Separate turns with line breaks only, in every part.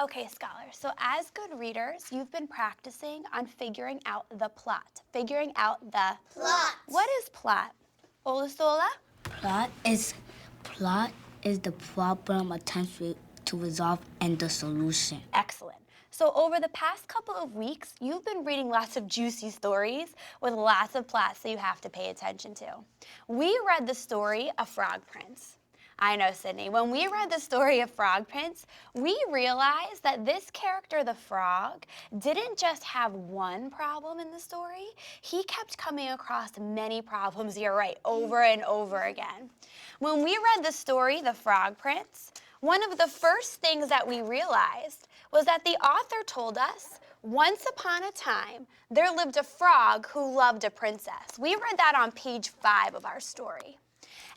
Okay, scholars, so as good readers, you've been practicing on figuring out the plot. Figuring out the
Plot.
What is plot? Olusola?
Plot is the problem attempted to resolve and the solution.
Excellent. So over the past couple of weeks, you've been reading lots of juicy stories with lots of plots that you have to pay attention to. We read the story of Frog Prince. I know, Sydney. When we read the story of Frog Prince, we realized that this character, the frog, didn't just have one problem in the story. He kept coming across many problems, you're right, over and over again. When we read the story, The Frog Prince, one of the first things that we realized was that the author told us, once upon a time, there lived a frog who loved a princess. We read that on page 5 of our story.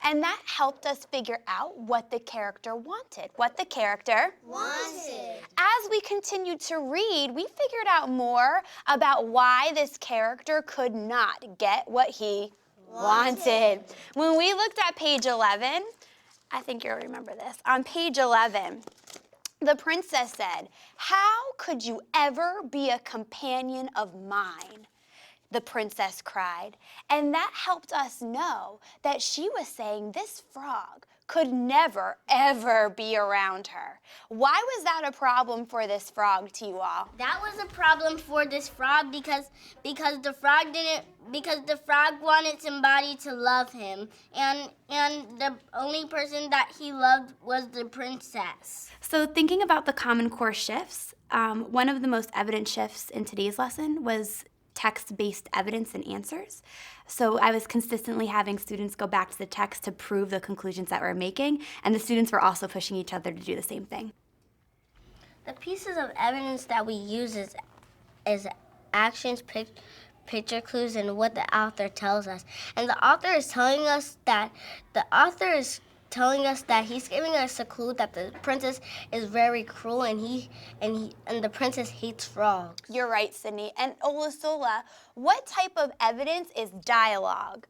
And that helped us figure out what the character wanted. What the character
Wanted.
As we continued to read, we figured out more about why this character could not get what he wanted. When we looked at page 11, I think you'll remember this. On page 11, the princess said, "How could you ever be a companion of mine?" the princess cried. And that helped us know that she was saying this frog could never, ever be around her. Why was that a problem for this frog to you all?
That was a problem for this frog because the frog wanted somebody to love him, and the only person that he loved was the princess.
So thinking about the Common Core shifts, one of the most evident shifts in today's lesson was text-based evidence and answers. So I was consistently having students go back to the text to prove the conclusions that we're making, and the students were also pushing each other to do the same thing.
The pieces of evidence that we use is actions, picture clues, and what the author tells us. And the author is telling us that he's giving us a clue that the princess is very cruel and the princess hates frogs.
You're right, Sydney. And Olusola, what type of evidence is dialogue,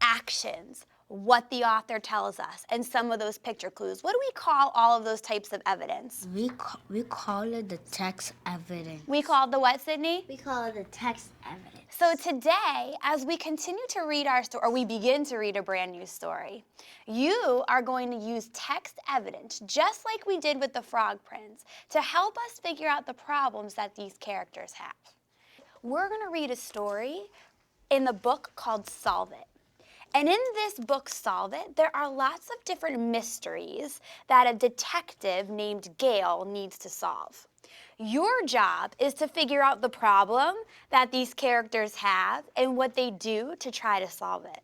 actions, what the author tells us, and some of those picture clues? What do we call all of those types of evidence?
We call it the text evidence.
We call it the what, Sydney?
We call it the text evidence.
So today, as we continue to read our story, or we begin to read a brand new story, you are going to use text evidence, just like we did with the Frog Prince, to help us figure out the problems that these characters have. We're going to read a story in the book called Solve It. And in this book, Solve It, there are lots of different mysteries that a detective named Gail needs to solve. Your job is to figure out the problem that these characters have and what they do to try to solve it.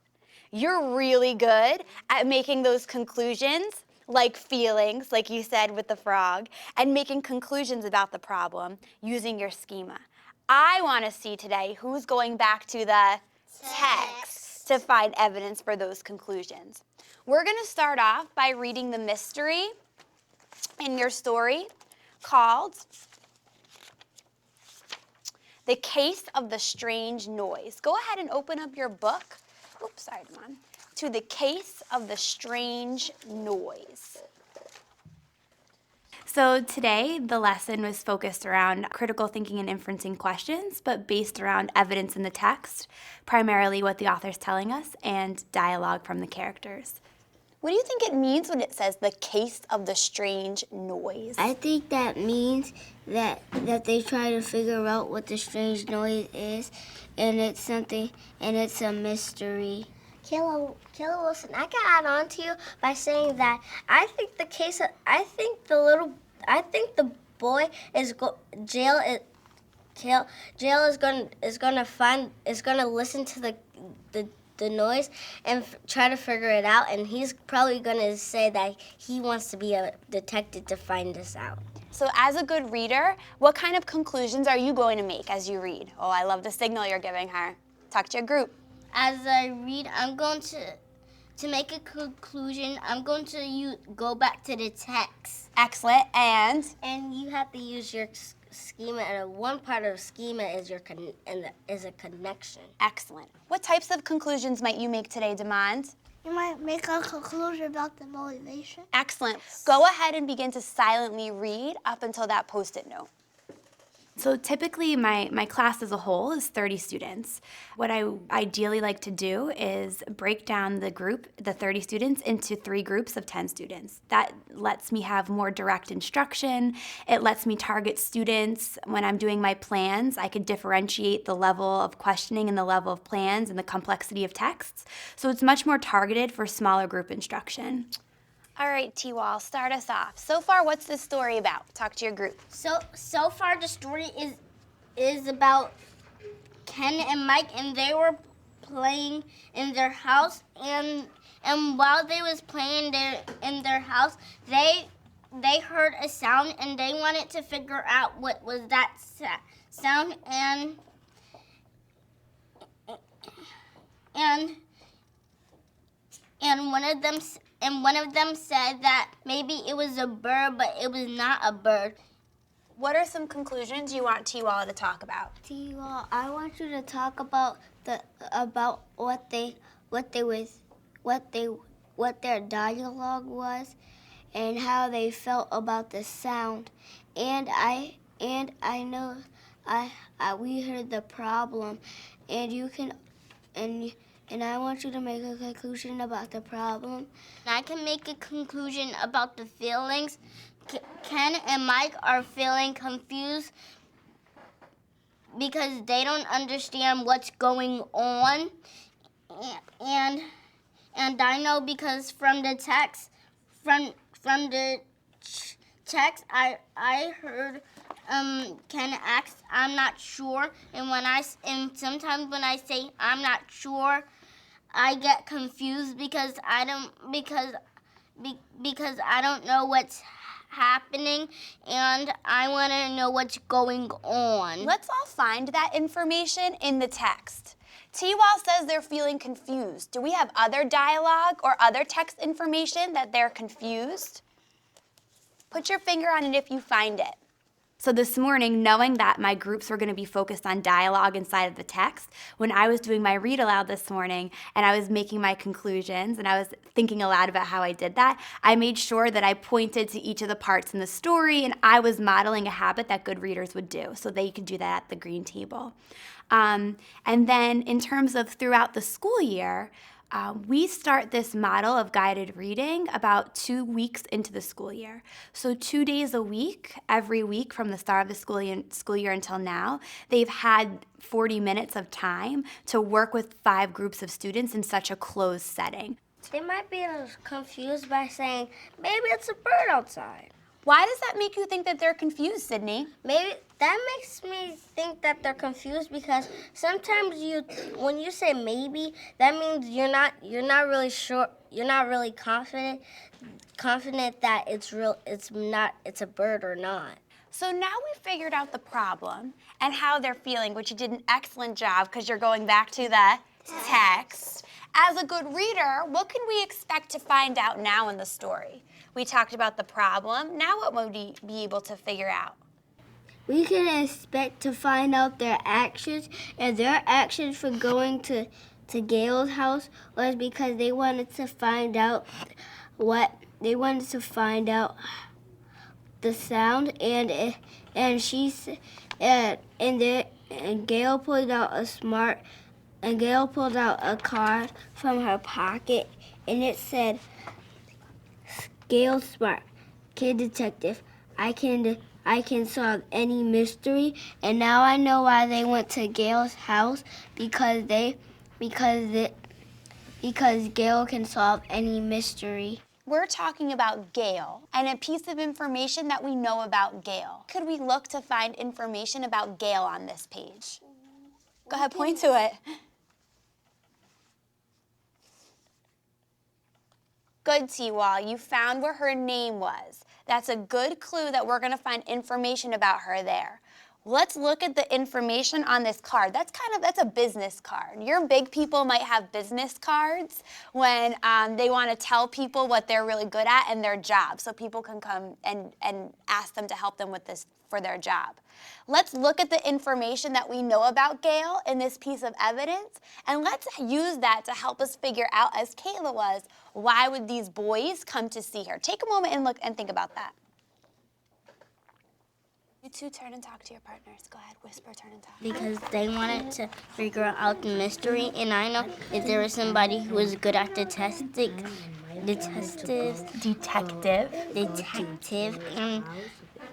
You're really good at making those conclusions, like feelings, like you said with the frog, and making conclusions about the problem using your schema. I want to see today who's going back to the text to find evidence for those conclusions. We're going to start off by reading the mystery in your story called The Case of the Strange Noise. Go ahead and open up your book. Oops, sorry, Damon. To The Case of the Strange Noise. So today, the lesson was focused around critical thinking and inferencing questions, but based around evidence in the text, primarily what the author's telling us, and dialogue from the characters. What do you think it means when it says the case of the strange noise?
I think that means that they try to figure out what the strange noise is, and it's a mystery.
Kayla Wilson, I can add on to you by saying that I think the boy is gonna listen to the noise and try to figure it out, and he's probably gonna say that he wants to be a detective to find this out.
So as a good reader, what kind of conclusions are you going to make as you read? Oh, I love the signal you're giving her. Talk to your group.
As I read, I'm going to make a conclusion. I'm going to go back to the text.
Excellent. And
you have to use your schema, and one part of schema is is a connection.
excellent. What types of conclusions might you make today, Demond?
You might make a conclusion about the motivation.
Excellent. Go ahead and begin to silently read up until that Post-it note. So typically my class as a whole is 30 students. What I ideally like to do is break down the 30 students, into 3 groups of 10 students. That lets me have more direct instruction. It lets me target students when I'm doing my plans. I could differentiate the level of questioning and the level of plans and the complexity of texts. So it's much more targeted for smaller group instruction. All right, T-Wall, start us off. So far, what's this story about? Talk to your group.
So far the story is about Ken and Mike, and they were playing in their house, and while they was playing in their house, they heard a sound, and they wanted to figure out what was that sound, and one of them said that maybe it was a bird, but it was not a bird.
What are some conclusions you want T-Wall to talk about?
T-Wall, I want you to talk about what their dialogue was, and how they felt about the sound. And I know we heard the problem, and I want you to make a conclusion about the problem.
I can make a conclusion about the feelings. Ken and Mike are feeling confused because they don't understand what's going on. And I know because from the text, I heard Ken ask, "I'm not sure," and sometimes when I say I'm not sure, I get confused because I don't know what's happening, and I want to know what's going on.
Let's all find that information in the text. T-Wall says they're feeling confused. Do we have other dialogue or other text information that they're confused? Put your finger on it if you find it. So this morning, knowing that my groups were going to be focused on dialogue inside of the text, when I was doing my read aloud this morning and I was making my conclusions and I was thinking aloud about how I did that, I made sure that I pointed to each of the parts in the story, and I was modeling a habit that good readers would do, so they could do that at the green table. And then in terms of throughout the school year, we start this model of guided reading about 2 weeks into the school year. So 2 days a week, every week from the start of the school year until now, they've had 40 minutes of time to work with 5 groups of students in such a closed setting.
They might be confused by saying, maybe it's a bird outside.
Why does that make you think that they're confused, Sydney?
Maybe that makes me think that they're confused because sometimes when you say maybe, that means you're not really sure, you're not really confident that it's a bird or not.
So now we figured out the problem and how they're feeling, which you did an excellent job because you're going back to the text. As a good reader, what can we expect to find out now in the story? We talked about the problem. Now what would we be able to figure out?
We can expect to find out their actions, and their actions for going to Gail's house was because they wanted to find out the sound, and Gail pulled out a card from her pocket, and it said, "Gail Smart, Kid Detective. I can solve any mystery." And now I know why they went to Gail's house, because Gail can solve any mystery.
We're talking about Gail and a piece of information that we know about Gail. Could we look to find information about Gail on this page? Go ahead, point to it. Good, T-Wall. You found where her name was. That's a good clue that we're going to find information about her there. Let's look at the information on this card. That's a business card. Your big people might have business cards when they want to tell people what they're really good at and their job, so people can come and ask them to help them with this for their job. Let's look at the information that we know about Gail in this piece of evidence, and let's use that to help us figure out, as Kayla was, why would these boys come to see her? Take a moment and look and think about that. You two turn and talk to your partners. Go ahead, whisper, turn and talk.
Because they wanted to figure out the mystery, and I know if there was somebody who was good at detective,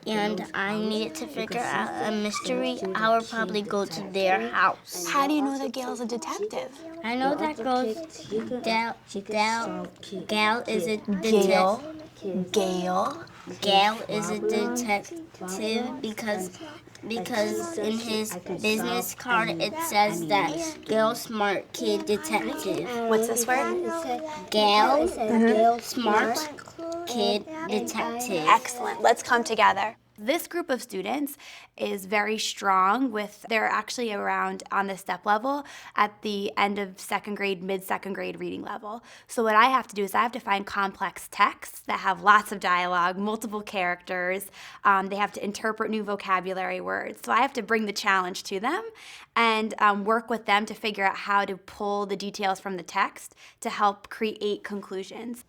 and I needed to figure out a mystery, I would probably go to their house.
How do you know that Gail's a detective?
I know that Gal is a
Gail.
Gail is a detective because in his business card it says that Gail Smart Kid Detective.
What's this word?
Gail Smart Kid Detective.
Excellent. Let's come together. This group of students is very strong they're actually around on the step level at the end of second grade, mid-second grade reading level. So what I have to do is I have to find complex texts that have lots of dialogue, multiple characters. They have to interpret new vocabulary words. So I have to bring the challenge to them and work with them to figure out how to pull the details from the text to help create conclusions.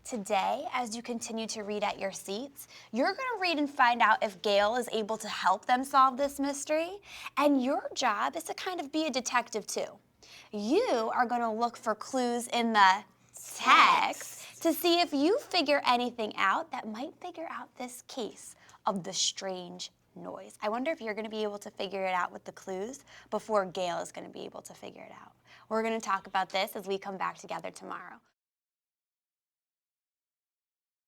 Today, as you continue to read at your seats, you're going to read and find out if Gail is able to help them solve this mystery. And your job is to kind of be a detective too. You are going to look for clues in the text to see if you figure anything out that might figure out this case of the strange noise. I wonder if you're going to be able to figure it out with the clues before Gail is going to be able to figure it out. We're going to talk about this as we come back together tomorrow.